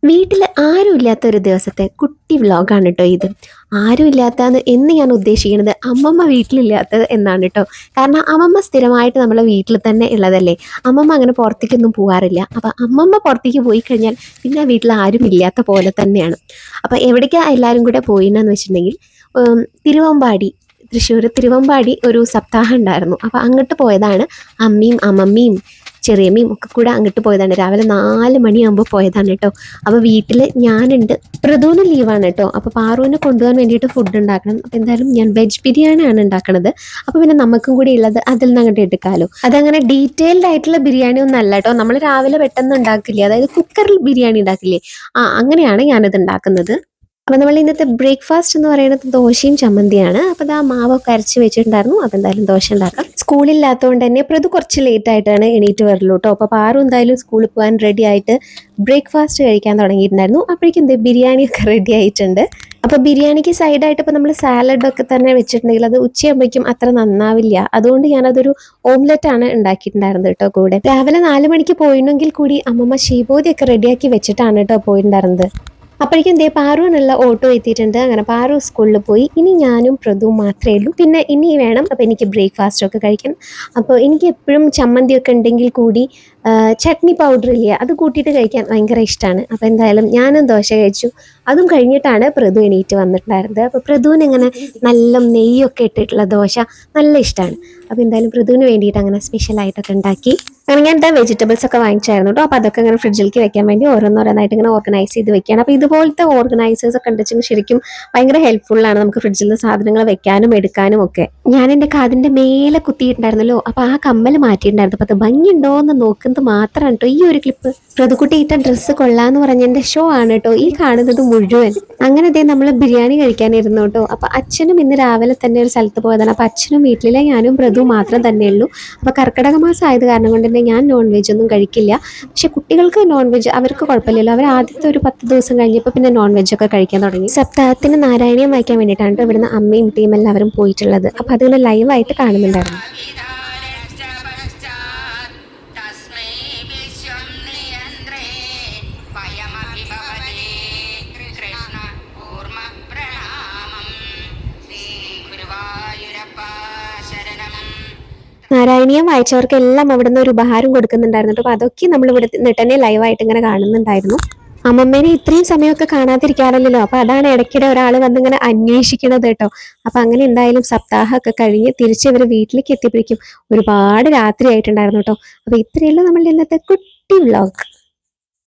വീട്ടിൽ ആരുമില്ലാത്ത ഒരു ദിവസത്തെ കുട്ടി വ്ളോഗാണ് കേട്ടോ ഇത്. ആരുമില്ലാത്തതെന്ന് എന്ന് ഞാൻ ഉദ്ദേശിക്കുന്നത് അമ്മമ്മ വീട്ടിലില്ലാത്തത് എന്നാണ് കേട്ടോ. കാരണം അമ്മമ്മ സ്ഥിരമായിട്ട് നമ്മളെ വീട്ടിൽ തന്നെ ഉള്ളതല്ലേ. അമ്മമ്മ അങ്ങനെ പുറത്തേക്കൊന്നും പോകാറില്ല. അപ്പം അമ്മമ്മ പുറത്തേക്ക് പോയി കഴിഞ്ഞാൽ പിന്നെ ആ വീട്ടിൽ ആരും ഇല്ലാത്ത പോലെ തന്നെയാണ്. അപ്പം എവിടേക്കാണ് എല്ലാവരും കൂടെ പോയിന്നെന്ന് വെച്ചിട്ടുണ്ടെങ്കിൽ തിരുവമ്പാടി, തൃശ്ശൂർ തിരുവമ്പാടി ഒരു സപ്താഹം ഉണ്ടായിരുന്നു. അപ്പം അങ്ങോട്ട് പോയതാണ്. അമ്മയും അമ്മമ്മയും ചെറിയമ്മയും ഒക്കെ കൂടെ അങ്ങോട്ട് പോയതാണ്. രാവിലെ 4 മണിയാകുമ്പോൾ പോയതാണ് കേട്ടോ. അപ്പോൾ വീട്ടിൽ ഞാനുണ്ട്, പ്രദൂന് ലീവാണ് കേട്ടോ. അപ്പോൾ പാറുവിനെ കൊണ്ടുപോകാൻ വേണ്ടിയിട്ട് ഫുഡ് ഉണ്ടാക്കണം. അപ്പോൾ എന്തായാലും ഞാൻ വെജ് ബിരിയാണിയാണ് ഉണ്ടാക്കണത്. അപ്പോൾ പിന്നെ നമുക്കും കൂടി ഉള്ളത് അതിൽ നിന്ന് അങ്ങോട്ട് എടുക്കാമല്ലോ. അതങ്ങനെ ഡീറ്റെയിൽഡ് ആയിട്ടുള്ള ബിരിയാണി ഒന്നും അല്ല കേട്ടോ. നമ്മൾ രാവിലെ പെട്ടെന്ന് ഉണ്ടാക്കില്ലേ, അതായത് കുക്കറിൽ ബിരിയാണി ഉണ്ടാക്കില്ലേ, അങ്ങനെയാണ് ഞാനത് ഉണ്ടാക്കുന്നത്. അപ്പം നമ്മൾ ഇന്നത്തെ ബ്രേക്ക്ഫാസ്റ്റ് എന്ന് പറയുന്നത് ദോശയും ചമ്മന്തിയാണ്. അപ്പോൾ അത് ആ മാവൊക്കെ അരച്ച് വെച്ചിട്ടുണ്ടായിരുന്നു. അപ്പോൾ എന്തായാലും ദോശ ഉണ്ടാക്കാം. സ്കൂളില്ലാത്തതുകൊണ്ട് തന്നെ പ്രതു കുറച്ച് ലേറ്റ് ആയിട്ടാണ് എണീറ്റ് വരുള്ളൂ കേട്ടോ. അപ്പോൾ പാറു എന്തായാലും സ്കൂളിൽ പോകാൻ റെഡി ആയിട്ട് ബ്രേക്ക്ഫാസ്റ്റ് കഴിക്കാൻ തുടങ്ങിയിട്ടുണ്ടായിരുന്നു. അപ്പോഴേക്കും എന്ത് ബിരിയാണിയൊക്കെ റെഡി ആയിട്ടുണ്ട്. അപ്പോൾ ബിരിയാണിക്ക് സൈഡായിട്ട് ഇപ്പോൾ നമ്മൾ സാലഡൊക്കെ തന്നെ വെച്ചിട്ടുണ്ടെങ്കിൽ അത് ഉച്ചയാകുമ്പോഴേക്കും അത്ര നന്നാവില്ല. അതുകൊണ്ട് ഞാനതൊരു ഓംലെറ്റ് ആണ് ഉണ്ടാക്കിയിട്ടുണ്ടായിരുന്നത് കേട്ടോ. കൂടെ രാവിലെ 4 മണിക്ക് പോയിരുന്നെങ്കിൽ കൂടി അമ്മമ്മ ശീബോധിയൊക്കെ റെഡിയാക്കി വെച്ചിട്ടാണ് കേട്ടോ പോയിട്ടുണ്ടായിരുന്നത്. അപ്പോഴേക്കും ദേ പാറുവിനുള്ള ഓട്ടോ എത്തിയിട്ടുണ്ട്. അങ്ങനെ പാറു സ്കൂളിൽ പോയി. ഇനി ഞാനും പ്രതുവും മാത്രമേ ഉള്ളൂ. പിന്നെ ഇനി വേണം അപ്പോൾ എനിക്ക് ബ്രേക്ക്ഫാസ്റ്റ് ഒക്കെ കഴിക്കണം. അപ്പോൾ എനിക്ക് എപ്പോഴും ചമ്മന്തിയൊക്കെ ഉണ്ടെങ്കിൽ കൂടി ചട്നി പൗഡർ ഇല്ല, അത് കൂട്ടിയിട്ട് കഴിക്കാൻ ഭയങ്കര ഇഷ്ടമാണ്. അപ്പോൾ എന്തായാലും ഞാനും ദോശ കഴിച്ചു. അതും കഴിഞ്ഞിട്ടാണ് പ്രതു എണീറ്റ് വന്നിട്ടുണ്ടായിരുന്നത്. അപ്പോൾ പ്രതുവിന് ഇങ്ങനെ നല്ല നെയ്യൊക്കെ ഇട്ടിട്ടുള്ള ദോശ നല്ല ഇഷ്ടമാണ്. അപ്പോൾ എന്തായാലും പ്രതുവിന് വേണ്ടിയിട്ട് അങ്ങനെ സ്പെഷ്യലായിട്ടൊക്കെ ഉണ്ടാക്കി. അങ്ങനെ ഞാൻ എന്താ വെജിറ്റബിൾസ് ഒക്കെ വാങ്ങിച്ചായിരുന്നു കേട്ടോ. അപ്പോൾ അതൊക്കെ ഇങ്ങനെ ഫ്രിഡ്ജിലേക്ക് വെക്കാൻ വേണ്ടി ഓരോന്നോരോന്നായിട്ട് ഇങ്ങനെ ഓർഗനൈസ് ചെയ്ത് വെക്കുകയാണ്. അപ്പോൾ ഇതുപോലത്തെ ഓർഗനൈസേഴ്സ് ഒക്കെ ഉണ്ടെങ്കിൽ ശരിക്കും ഭയങ്കര ഹെൽപ്ഫുള്ളാണ് നമുക്ക് ഫ്രിഡ്ജിൽ നിന്ന് സാധനങ്ങൾ വെക്കാനും എടുക്കാനും ഒക്കെ. ഞാൻ എൻ്റെ കാതിൻ്റെ മേലെ കുത്തിയിട്ടുണ്ടായിരുന്നല്ലോ, അപ്പോൾ ആ കമ്മൽ മാറ്റിയിട്ടുണ്ടായിരുന്നു. അപ്പോൾ അത് ഭംഗിയുണ്ടോ എന്ന് നോക്കുന്നത് മാത്രമാണ് കേട്ടോ ഈ ഒരു ക്ലിപ്പ്. പ്രതിക്കുട്ടി ഇട്ട ഡ്രസ്സ് കൊള്ളാന്ന് പറഞ്ഞതിൻ്റെ ഷോ ആണ് കേട്ടോ ഈ കാണുന്നത് മുഴുവൻ. അങ്ങനെ ഇതേ നമ്മൾ ബിരിയാണി കഴിക്കാനിരുന്നു കേട്ടോ. അപ്പോൾ അച്ഛനും ഇന്ന് രാവിലെ തന്നെ ഒരു സ്ഥലത്ത് പോയതാണ്. അപ്പോൾ അച്ഛനും വീട്ടിലെ ഞാനും പ്രതു മാത്രം തന്നെയുള്ളൂ. അപ്പോൾ കർക്കിടക മാസം ആയത് കാരണം കൊണ്ട് തന്നെ ഞാൻ നോൺ വെജ് ഒന്നും കഴിക്കില്ല. പക്ഷെ കുട്ടികൾക്ക് നോൺ വെജ് അവർക്ക് കുഴപ്പമില്ലല്ലോ. അവർ ആദ്യത്തെ ഒരു 10 ദിവസം കഴിഞ്ഞപ്പോൾ പിന്നെ നോൺ വെജ് ഒക്കെ കഴിക്കാൻ തുടങ്ങി. സപ്താഹത്തിന് നാരായണീയം വായിക്കാൻ വേണ്ടിയിട്ടാണ് കേട്ടോ ഇവിടുന്ന് അമ്മയും ടീം എല്ലാവരും പോയിട്ടുള്ളത്. അപ്പോൾ അതിങ്ങനെ ലൈവായിട്ട് കാണുന്നുണ്ടായിരുന്നു. നാരായണീയം വായിച്ചവർക്കെല്ലാം അവിടെ നിന്ന് ഒരു ഉപഹാരം കൊടുക്കുന്നുണ്ടായിരുന്നു. അപ്പോൾ അതൊക്കെ നമ്മൾ ഇവിടെ നിന്നിട്ട് തന്നെ ലൈവായിട്ട് ഇങ്ങനെ കാണുന്നുണ്ടായിരുന്നു. അമ്മമ്മേനെ ഇത്രയും സമയമൊക്കെ കാണാതിരിക്കാറില്ലല്ലോ. അപ്പോൾ അതാണ് ഇടയ്ക്കിടെ ഒരാൾ വന്നിങ്ങനെ അന്വേഷിക്കണത് കേട്ടോ. അപ്പോൾ അങ്ങനെ എന്തായാലും സപ്താഹമൊക്കെ കഴിഞ്ഞ് തിരിച്ച് വീട്ടിലേക്ക് എത്തിയപ്പോഴേക്കും ഒരുപാട് രാത്രി ആയിട്ടുണ്ടായിരുന്നു കേട്ടോ. അപ്പോൾ ഇത്രയേ ഉള്ളൂ നമ്മളുടെ ഇന്നത്തെ കുട്ടി വ്ളോഗ്.